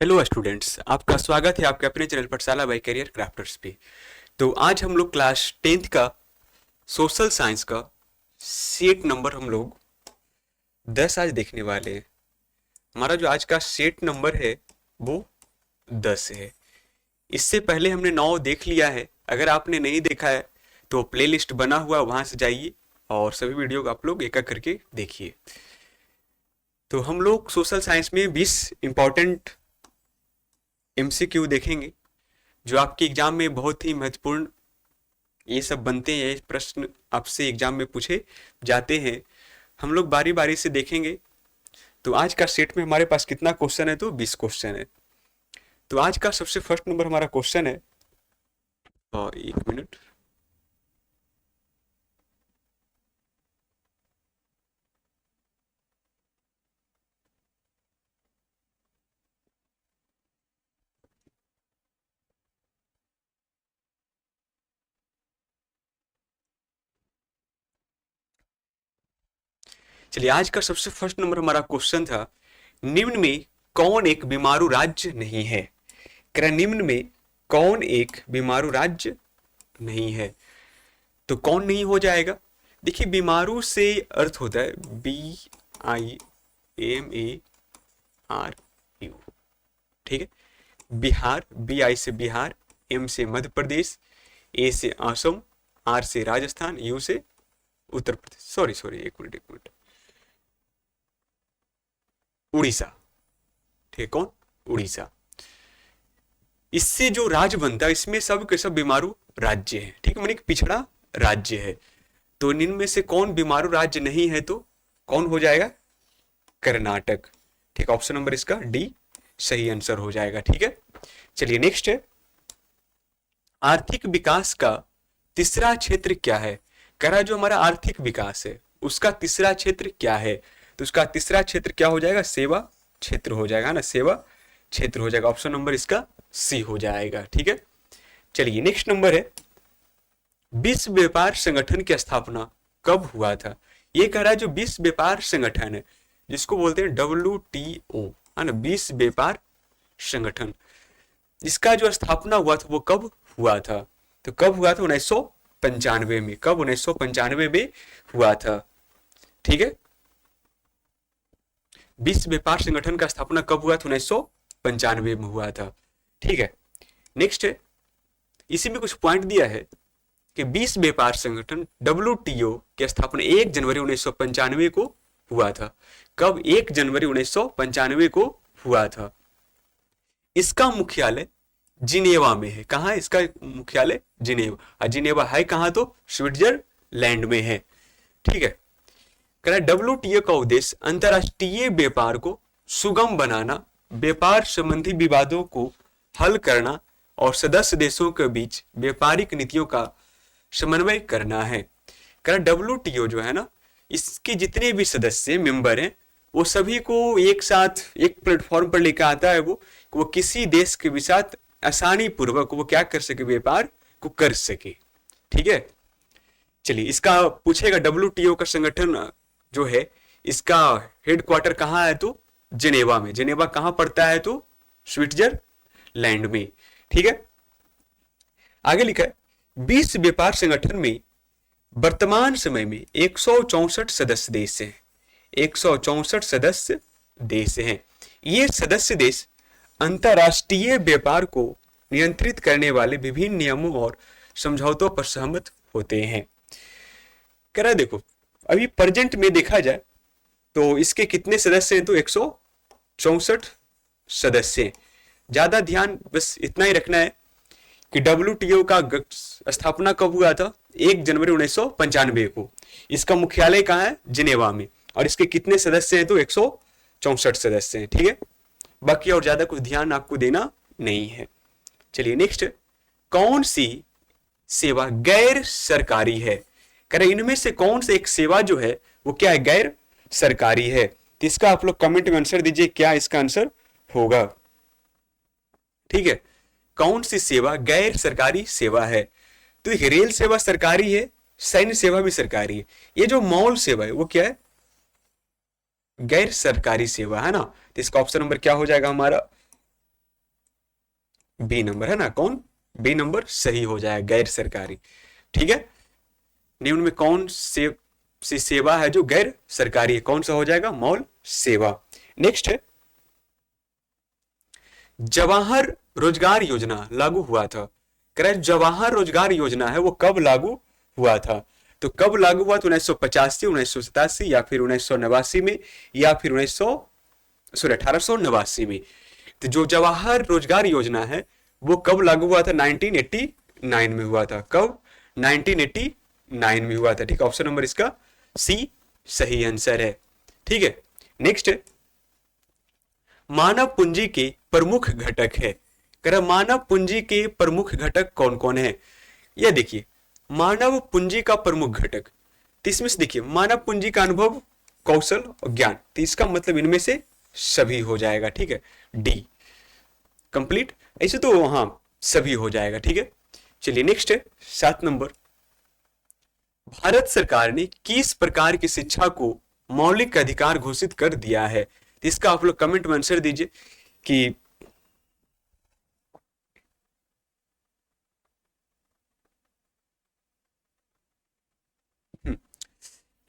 Hello students, आपका स्वागत है आपके अपने चैनल पाठशाला बाय करियर क्राफ्टर्स पे। तो आज हम लोग क्लास 10th का सोशल साइंस का सेट नंबर हम लोग 10 आज देखने वाले हैं। हमारा जो आज का सेट नंबर है वो 10 है। इससे पहले हमने 9 देख लिया है। अगर आपने नहीं देखा है तो प्लेलिस्ट बना हुआ, वहां से जाइए और सभी वीडियो को आप लोग एक एक करके देखिए। तो हम लोग सोशल साइंस में 20 इंपॉर्टेंट एमसीक्यू देखेंगे जो आपके एग्जाम में बहुत ही महत्वपूर्ण ये सब बनते हैं। ये प्रश्न आपसे एग्जाम में पूछे जाते हैं। हम लोग बारी बारी से देखेंगे। तो आज का सेट में हमारे पास कितना क्वेश्चन है? तो 20 क्वेश्चन है। तो आज का सबसे फर्स्ट नंबर हमारा क्वेश्चन है, और एक मिनट, चलिए आज का सबसे फर्स्ट नंबर हमारा क्वेश्चन था, निम्न में कौन एक बीमारू राज्य नहीं है? कह रहा निम्न में कौन एक बीमारू राज्य नहीं है? तो कौन नहीं हो जाएगा? देखिए, बीमारू से अर्थ होता है BIAMARU, ठीक है। बिहार, BI से बिहार, M से मध्य प्रदेश, A से असम, R से राजस्थान, U से उत्तर प्रदेश, सॉरी सॉरी एक मिनट, उड़ीसा, ठीक है। कौन? उड़ीसा। इससे जो राज्य बनता है इसमें सब के सब बीमारू राज्य है, ठीक है, माने पिछड़ा राज्य है। तो इनमें में से कौन बीमारू राज्य नहीं है? तो कौन हो जाएगा? कर्नाटक, ठीक। ऑप्शन नंबर इसका डी सही आंसर हो जाएगा, ठीक है। चलिए नेक्स्ट है, आर्थिक विकास का तीसरा क्षेत्र क्या है? कह रहा जो हमारा आर्थिक विकास है उसका तीसरा क्षेत्र क्या है? तो उसका तीसरा क्षेत्र क्या हो जाएगा? सेवा क्षेत्र हो जाएगा ना, सेवा क्षेत्र हो जाएगा। ऑप्शन नंबर इसका सी हो जाएगा, ठीक है। चलिए नेक्स्ट नंबर है, विश्व व्यापार संगठन की स्थापना कब हुआ था? ये कह रहा है जो विश्व व्यापार संगठन है जिसको बोलते हैं WTO, है ना, विश्व व्यापार संगठन, इसका जो स्थापना हुआ था वो कब हुआ था? तो कब हुआ था? 1995 में। कब? 1995 में हुआ था, ठीक है। विश्व व्यापार संगठन का स्थापना कब हुआ था? 1995 में हुआ था, ठीक है। नेक्स्ट है, इसी में कुछ पॉइंट दिया है कि विश्व व्यापार संगठन WTO की स्थापना 1 जनवरी 1995 को हुआ था। कब? 1 जनवरी 1995 को हुआ था। इसका मुख्यालय जिनेवा में है। कहाँ है इसका मुख्यालय? जिनेवा। जिनेवा है कहाँ? तो स्विट्जरलैंड में है, ठीक है। कह रहा WTO का उद्देश्य अंतरराष्ट्रीय व्यापार को सुगम बनाना, व्यापार संबंधी विवादों को हल करना और सदस्य देशों के बीच व्यापारिक नीतियों का समन्वय करना है। कह रहा WTO जो है ना, इसके जितने भी सदस्य मेंबर हैं वो सभी को एक साथ एक प्लेटफॉर्म पर लेकर आता है। वो किसी देश के भी साथ आसानी पूर्वक वो क्या कर सके? व्यापार को कर सके, ठीक है। चलिए इसका पूछेगा, WTO का संगठन जो है इसका हेडक्वार्टर कहाँ है? तो जिनेवा में। जिनेवा कहाँ पड़ता है? तो स्विट्जरलैंड में, ठीक है। आगे लिखा है, विश्व व्यापार संगठन में वर्तमान समय में 164 सदस्य देश हैं। 164 सदस्य देश हैं। ये सदस्य देश अंतरराष्ट्रीय व्यापार को नियंत्रित करने वाले विभिन्न नियमों और समझौतों पर सहमत होते हैं। कह रहा देखो, अभी प्रेजेंट में देखा जाए तो इसके कितने सदस्य हैं? तो 164 सदस्य हैं। ज्यादा ध्यान बस इतना ही रखना है कि WTO का स्थापना कब हुआ था? 1 जनवरी 1995 को। इसका मुख्यालय कहाँ है? जिनेवा में। और इसके कितने सदस्य हैं? तो 164 सदस्य हैं, ठीक है। बाकी और ज्यादा कुछ ध्यान आपको देना नहीं है। चलिए नेक्स्ट, कौन सी सेवा गैर सरकारी है? कह रहे इनमें से कौन सी एक सेवा जो है वो क्या है? गैर सरकारी है। तो इसका आप लोग कमेंट में आंसर दीजिए, क्या इसका आंसर होगा, ठीक है। कौन सी सेवा गैर सरकारी सेवा है? तो रेल सेवा सरकारी है, सैन्य सेवा भी सरकारी है। ये जो मॉल सेवा है वो क्या है? गैर सरकारी सेवा है ना। तो इसका ऑप्शन नंबर क्या हो जाएगा हमारा? बी नंबर है ना, कौन, बी नंबर सही हो जाएगा, गैर सरकारी। ठीक है, निम्न में कौन से सी सेवा है जो गैर सरकारी है, कौन सा हो जाएगा, मॉल सेवा। नेक्स्ट है, जवाहर रोजगार योजना लागू हुआ था। कह रहा है जवाहर रोजगार योजना है वो कब लागू हुआ था, तो कब लागू हुआ, तो 1985, 1987 या फिर 1989 में, या फिर 1889 में। तो जो जवाहर रोजगार योजना है वो कब लागू हुआ था, 1989 में हुआ था। कब, 1989 में हुआ था। ठीक है, ऑप्शन नंबर इसका सी सही आंसर है। ठीक है, नेक्स्ट, मानव पूंजी के प्रमुख घटक है। कह रहा मानव पूंजी के प्रमुख घटक कौन कौन है। यह देखिए, मानव पूंजी का प्रमुख घटक, तो इसमें से देखिए मानव पूंजी का अनुभव, कौशल और ज्ञान, तो इसका मतलब इनमें से सभी हो जाएगा। ठीक है, डी कंप्लीट, ऐसे तो हाँ सभी हो जाएगा। ठीक है, चलिए नेक्स्ट है 7 नंबर, भारत सरकार ने किस प्रकार की शिक्षा को मौलिक अधिकार घोषित कर दिया है। तो इसका आप लोग कमेंट में आंसर दीजिए कि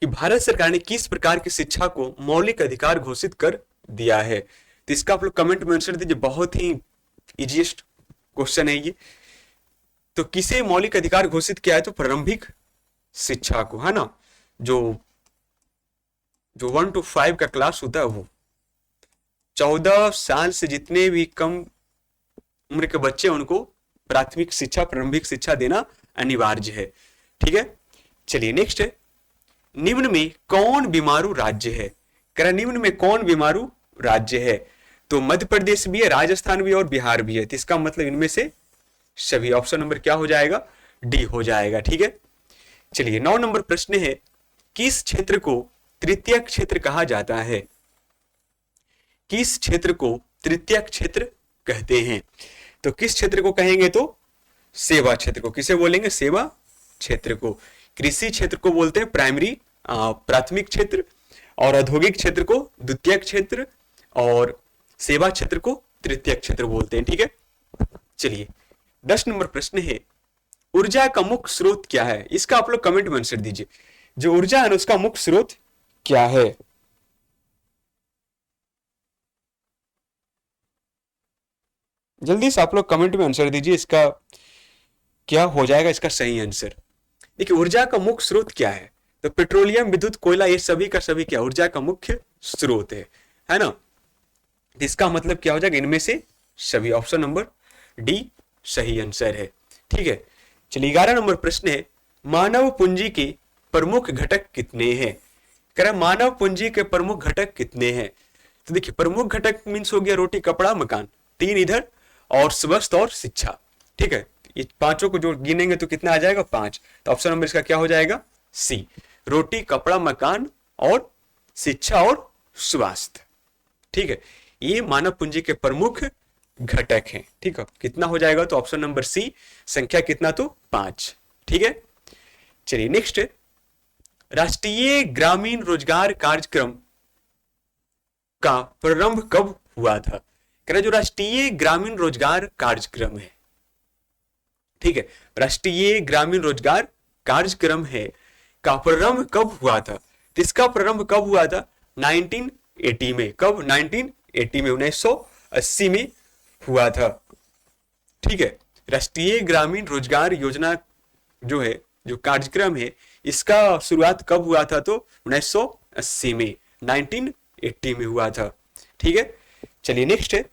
भारत सरकार ने किस प्रकार की शिक्षा को मौलिक अधिकार घोषित कर दिया है। तो इसका आप लोग कमेंट में आंसर दीजिए, बहुत ही इजीएस्ट क्वेश्चन है ये। तो किसे मौलिक अधिकार घोषित किया है, तो प्रारंभिक शिक्षा को, है ना, जो जो 1 to 5 का क्लास होता है वो, 14 साल से जितने भी कम उम्र के बच्चे उनको प्राथमिक शिक्षा, प्रारंभिक शिक्षा देना अनिवार्य है। ठीक है, चलिए नेक्स्ट है, निम्न में कौन बीमारू राज्य है। कह रहा निम्न में कौन बीमारू राज्य है, तो मध्य प्रदेश भी है, राजस्थान भी और बिहार भी है। तो इसका मतलब इनमें से सभी, ऑप्शन नंबर क्या हो जाएगा, डी हो जाएगा। ठीक है, चलिए 9 नंबर प्रश्न है, किस क्षेत्र को तृतीय क्षेत्र कहा जाता है। किस क्षेत्र को तृतीय क्षेत्र कहते हैं, तो किस क्षेत्र को कहेंगे, तो सेवा क्षेत्र को। किसे बोलेंगे, सेवा क्षेत्र को। कृषि क्षेत्र को बोलते हैं प्राइमरी, प्राथमिक क्षेत्र, और औद्योगिक क्षेत्र को द्वितीय क्षेत्र, और सेवा क्षेत्र को तृतीय क्षेत्र बोलते हैं। ठीक है, चलिए 10 नंबर प्रश्न है, ऊर्जा का मुख्य स्रोत क्या है। इसका आप लोग कमेंट में आंसर दीजिए, जो ऊर्जा है उसका मुख्य स्रोत क्या है। जल्दी से आप लोग कमेंट में आंसर दीजिए, इसका क्या हो जाएगा इसका सही आंसर। देखिए ऊर्जा का मुख्य स्रोत क्या है, तो पेट्रोलियम, विद्युत, कोयला, ये सभी का सभी क्या ऊर्जा का मुख्य स्रोत है ना। इसका मतलब क्या हो जाएगा, इनमें से सभी, ऑप्शन नंबर डी सही आंसर है। ठीक है, चलिए 11 नंबर प्रश्न है, मानव पूंजी के प्रमुख घटक कितने हैं। कह रहा मानव पूंजी के प्रमुख घटक कितने हैं, तो देखिए प्रमुख घटक मीन्स हो गया रोटी, कपड़ा, मकान, 3 इधर, और स्वास्थ्य और शिक्षा। ठीक है, ये पांचों को जो गिनेंगे तो कितना आ जाएगा, 5। तो ऑप्शन नंबर इसका क्या हो जाएगा, सी, रोटी, कपड़ा, मकान और शिक्षा और स्वास्थ्य। ठीक है, ये मानव पूंजी के प्रमुख घटक हैं। ठीक है, कितना हो जाएगा, तो ऑप्शन नंबर सी, संख्या कितना, तो 5। ठीक है, चलिए नेक्स्ट, राष्ट्रीय ग्रामीण रोजगार कार्यक्रम का प्रारंभ कब हुआ था। कह रहा जो राष्ट्रीय ग्रामीण रोजगार कार्यक्रम है, ठीक है, राष्ट्रीय ग्रामीण रोजगार कार्यक्रम है का प्रारंभ कब हुआ था। तो इसका प्रारंभ कब हुआ था, 1980 में। कब, 1980 में, 1980 में हुआ था। ठीक है, राष्ट्रीय ग्रामीण रोजगार योजना जो है, जो कार्यक्रम है, इसका शुरुआत कब हुआ था, तो 1980 में, 1980 में हुआ था। ठीक है, चलिए नेक्स्ट है,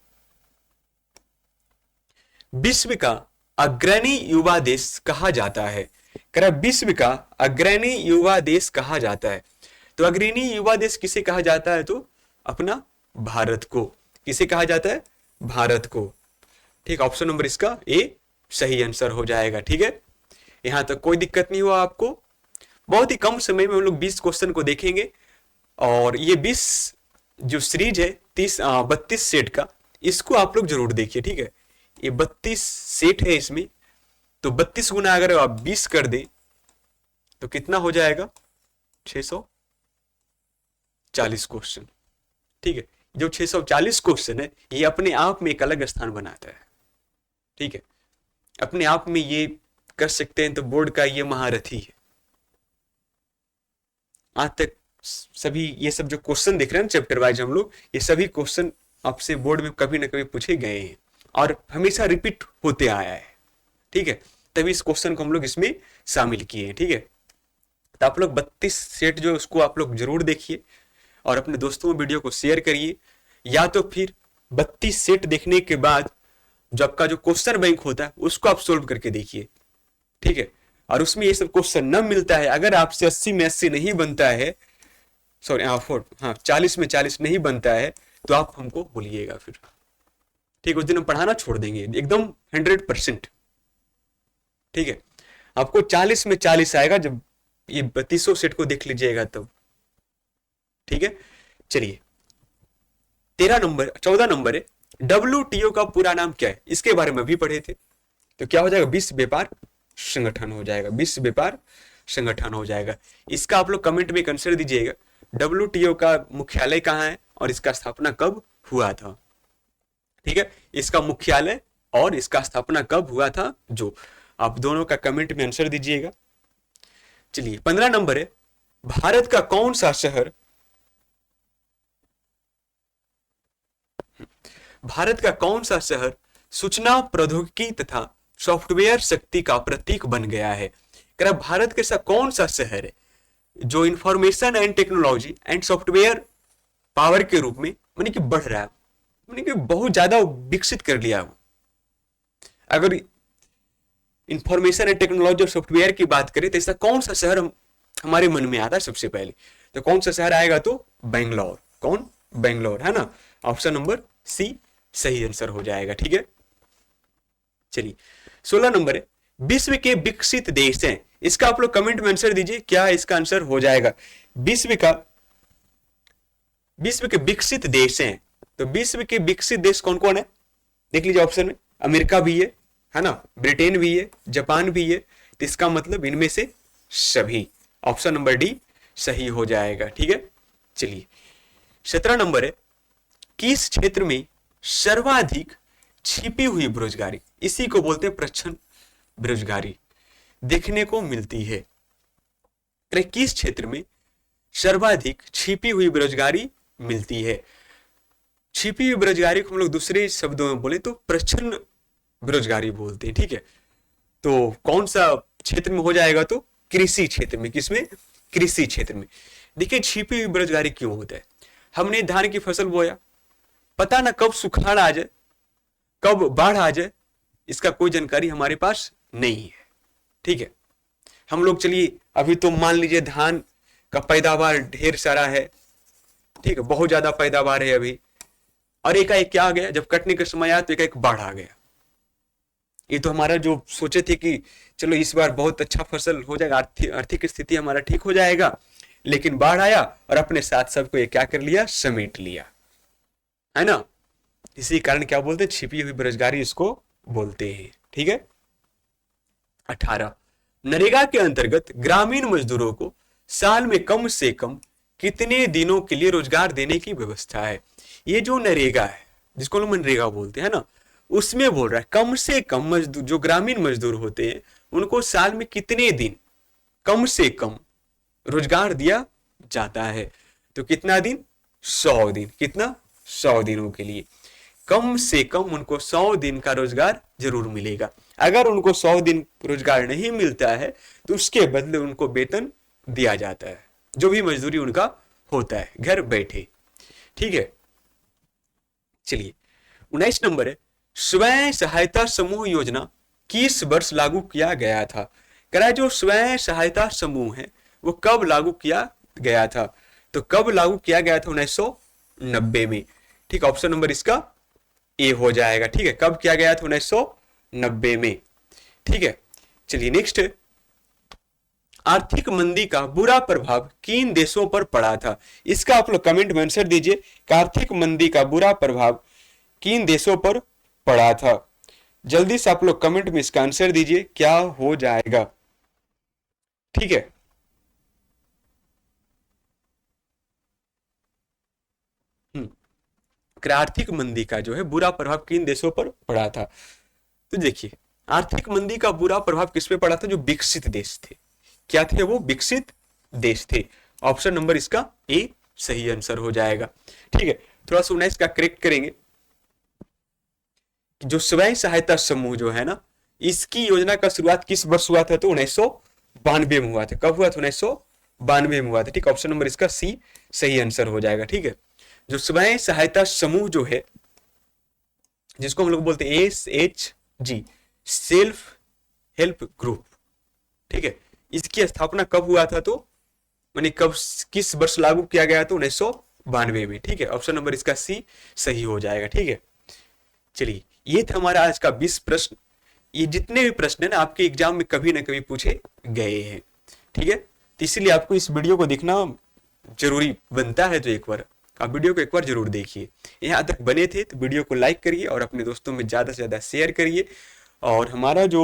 विश्व का अग्रणी युवा देश कहा जाता है। कह रहा विश्व का अग्रणी युवा देश कहा जाता है, तो अग्रणी युवा देश किसे कहा जाता है, तो अपना भारत को। किसे कहा जाता है, भारत को। ठीक, ऑप्शन नंबर इसका ए सही आंसर हो जाएगा। ठीक है, यहां तक कोई दिक्कत नहीं हुआ आपको। बहुत ही कम समय में हम लोग 20 क्वेश्चन को देखेंगे, और ये 20 जो सीरीज है 32 सेट का, इसको आप लोग जरूर देखिए। ठीक है, ये 32 सेट है इसमें, तो 32 गुना अगर आप 20 कर दें तो कितना हो जाएगा, 640 क्वेश्चन। ठीक है, जो 640 क्वेश्चन है ये अपने आप में एक अलग स्थान बनाता है। ठीक है, अपने आप में ये कर सकते हैं तो बोर्ड का ये महारथी है। आज तक सभी ये सब जो क्वेश्चन दिख रहे हैं ना चैप्टर वाइज हम लोग, ये सभी क्वेश्चन आपसे बोर्ड में कभी ना कभी पूछे गए हैं और हमेशा रिपीट होते आया है। ठीक है, तभी इस क्वेश्चन को हम लोग इसमें शामिल किए हैं। ठीक है, तो आप लोग 32 सेट जो उसको आप लोग जरूर देखिए और अपने दोस्तों में वीडियो को शेयर करिए, या तो फिर 32 सेट देखने के बाद जो आपका जो क्वेश्चन बैंक होता है उसको आप सोल्व करके देखिए। ठीक है, और उसमें ये सब क्वेश्चन न मिलता है, अगर आपसे 80 में 80 नहीं बनता है, सॉरी हाँ 40 में 40 नहीं बनता है, तो आप हमको बोलिएगा फिर। ठीक, उस दिन हम पढ़ाना छोड़ देंगे एकदम 100%। ठीक है, आपको 40 में 40 आएगा जब ये 3200 सेट को देख लीजिएगा तब। ठीक है, चलिए 14 नंबर है, WTO का पूरा नाम क्या है, इसके बारे में भी पढ़े थे। तो क्या हो जाएगा, विश्व व्यापार संगठन हो जाएगा, विश्व व्यापार संगठन हो जाएगा। इसका आप लोग कमेंट में आंसर दीजिएगा, WTO का मुख्यालय कहाँ है और इसका स्थापना कब हुआ था। ठीक है, इसका मुख्यालय और इसका स्थापना कब हुआ था, जो आप दोनों का कमेंट में आंसर दीजिएगा। चलिए 15 नंबर है, भारत का कौन सा शहर, भारत का कौन सा शहर सूचना प्रौद्योगिकी तथा सॉफ्टवेयर शक्ति का प्रतीक बन गया है। कह भारत के ऐसा कौन सा शहर है जो information and technology and software power के रूप में मानी कि बढ़ रहा है, मानी कि बहुत ज्यादा विकसित कर लिया वो। अगर इंफॉर्मेशन एंड टेक्नोलॉजी और सॉफ्टवेयर की बात करें तो ऐसा कौन सा शहर हमारे मन में आता है सबसे पहले, तो कौन सा शहर आएगा, तो बेंगलोर। कौन, बेंगलोर है ना, ऑप्शन नंबर सी सही आंसर हो जाएगा। ठीक है, चलिए 16 नंबर है, विश्व के विकसित देश हैं, इसका आप लोग कमेंट में आंसर दीजिए, क्या इसका आंसर हो जाएगा। विश्व के विकसित देश हैं, तो विश्व के विकसित देश कौन कौन है, देख लीजिए ऑप्शन में, अमेरिका भी है ना, ब्रिटेन भी है, जापान भी है, तो इसका मतलब इनमें से सभी, ऑप्शन नंबर डी सही हो जाएगा। ठीक है, चलिए 17 नंबर है, किस क्षेत्र में सर्वाधिक छिपी हुई बेरोजगारी, इसी को बोलते हैं प्रच्छन्न बेरोजगारी, देखने को मिलती है। किस क्षेत्र में सर्वाधिक छिपी हुई बेरोजगारी मिलती है। छिपी हुई बेरोजगारी को हम लोग दूसरे शब्दों में बोले तो प्रच्छन्न बेरोजगारी बोलते हैं। ठीक है, तो कौन सा क्षेत्र में हो जाएगा, तो कृषि क्षेत्र में। किसमें, कृषि क्षेत्र में। देखिए छिपी हुई बेरोजगारी क्यों होता है, हमने धान की फसल बोया, पता ना कब सुखाड़ आ जाए, कब बाढ़ आ जाए, इसका कोई जानकारी हमारे पास नहीं है। ठीक है, हम लोग चलिए अभी तो मान लीजिए धान का पैदावार ढेर सारा है, ठीक है, बहुत ज्यादा पैदावार है अभी, और एकाएक क्या आ गया, जब कटने का समय आया तो एकाएक बाढ़ आ गया। ये तो हमारा जो सोचे थे कि चलो इस बार बहुत अच्छा फसल हो जाएगा, आर्थिक स्थिति हमारा ठीक हो जाएगा, लेकिन बाढ़ आया और अपने साथ सबको ये क्या कर लिया, समेट लिया, है ना। इसी कारण क्या बोलते हैं, छिपी हुई बेरोजगारी इसको बोलते हैं। ठीक है, 18 नरेगा के अंतर्गत ग्रामीण मजदूरों को साल में कम से कम कितने दिनों के लिए रोजगार देने की व्यवस्था है। ये जो नरेगा है, जिसको लोग मनरेगा बोलते हैं ना, उसमें बोल रहा है कम से कम मजदूर, जो ग्रामीण मजदूर होते हैं उनको साल में कितने दिन कम से कम रोजगार दिया जाता है। तो कितना दिन, 100 दिन। कितना, 100 दिनों के लिए कम से कम उनको 100 दिन का रोजगार जरूर मिलेगा। अगर उनको 100 दिन रोजगार नहीं मिलता है तो उसके बदले उनको वेतन दिया जाता है, जो भी मजदूरी उनका होता है घर बैठे। ठीक है, चलिए 19 नंबर है, स्वयं सहायता समूह योजना किस वर्ष लागू किया गया था। कह रहा है जो स्वयं सहायता समूह है वो कब लागू किया गया था, तो कब लागू किया गया था, 1990 में। ठीक, ऑप्शन नंबर इसका ए हो जाएगा। ठीक है, कब किया गया था, 1990 में। ठीक है, चलिए नेक्स्ट, आर्थिक मंदी का बुरा प्रभाव किन देशों पर पड़ा था। इसका आप लोग कमेंट में आंसर दीजिए कि आर्थिक मंदी का बुरा प्रभाव किन देशों पर पड़ा था। जल्दी से आप लोग कमेंट में इसका आंसर दीजिए, क्या हो जाएगा। ठीक है, आर्थिक मंदी का जो है बुरा प्रभाव किन देशों पर पड़ा था। तो देखिए, आर्थिक मंदी का बुरा प्रभाव किस पे पड़ा था? जो विकसित देश थे। क्या थे वो? विकसित देश थे। ऑप्शन नंबर इसका ए सही आंसर हो जाएगा। ठीक है, थोड़ा सा 19 का करेक्ट करेंगे। जो स्वयं सहायता समूह जो है ना, इसकी योजना का शुरुआत किस वर्ष हुआ था? तो 1992 में हुआ था। कब हुआ था? 1992 में हुआ था। ठीक, ऑप्शन नंबर इसका सी सही आंसर हो जाएगा। ठीक है, जो स्वयं सहायता समूह जो है, जिसको हम लोग बोलते हैं SHG, सेल्फ हेल्प ग्रुप। ठीक है, इसकी स्थापना कब हुआ था? तो मानी कब, किस वर्ष लागू किया गया? तो 1992 में। ठीक है, ऑप्शन नंबर इसका सी सही हो जाएगा। ठीक है, चलिए, ये था हमारा आज का 20 प्रश्न। ये जितने भी प्रश्न है ना, आपके एग्जाम में कभी ना कभी पूछे गए हैं। ठीक है, तो इसलिए आपको इस वीडियो को देखना जरूरी बनता है। तो एक बार आप वीडियो को एक बार जरूर देखिए। यहाँ तक बने थे तो वीडियो को लाइक करिए और अपने दोस्तों में ज़्यादा से ज़्यादा शेयर करिए। और हमारा जो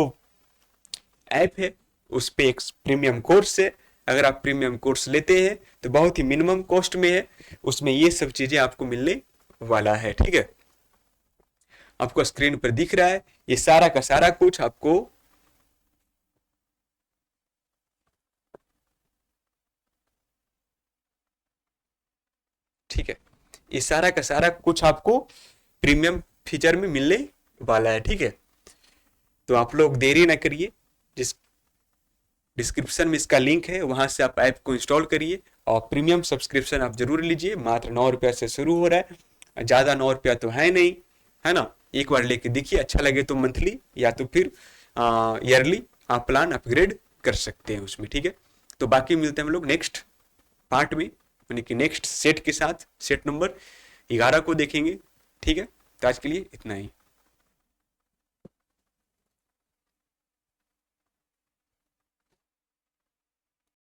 ऐप है उस पे एक प्रीमियम कोर्स है। अगर आप प्रीमियम कोर्स लेते हैं तो बहुत ही मिनिमम कॉस्ट में है, उसमें ये सब चीज़ें आपको मिलने वाला है। ठीक है, आपको स्क्रीन पर दिख रहा है ये सारा का सारा कुछ आपको ठीक है, ये सारा का सारा कुछ आपको प्रीमियम फीचर में मिलने वाला है। ठीक है, तो आप लोग देरी ना करिए, जिस डिस्क्रिप्शन में इसका लिंक है वहां से आप ऐप को इंस्टॉल करिए और प्रीमियम सब्सक्रिप्शन आप जरूर लीजिए। मात्र 9 रुपया से शुरू हो रहा है, ज़्यादा 9 रुपया तो है नहीं, है ना। एक बार लेके देखिए, अच्छा लगे तो मंथली या तो फिर ईयरली आप प्लान अपग्रेड कर सकते हैं उसमें। ठीक है, तो बाकी मिलते हैं हम लोग नेक्स्ट पार्ट में, यानी कि नेक्स्ट सेट के साथ, सेट नंबर 11 को देखेंगे। ठीक है, तो आज के लिए इतना ही।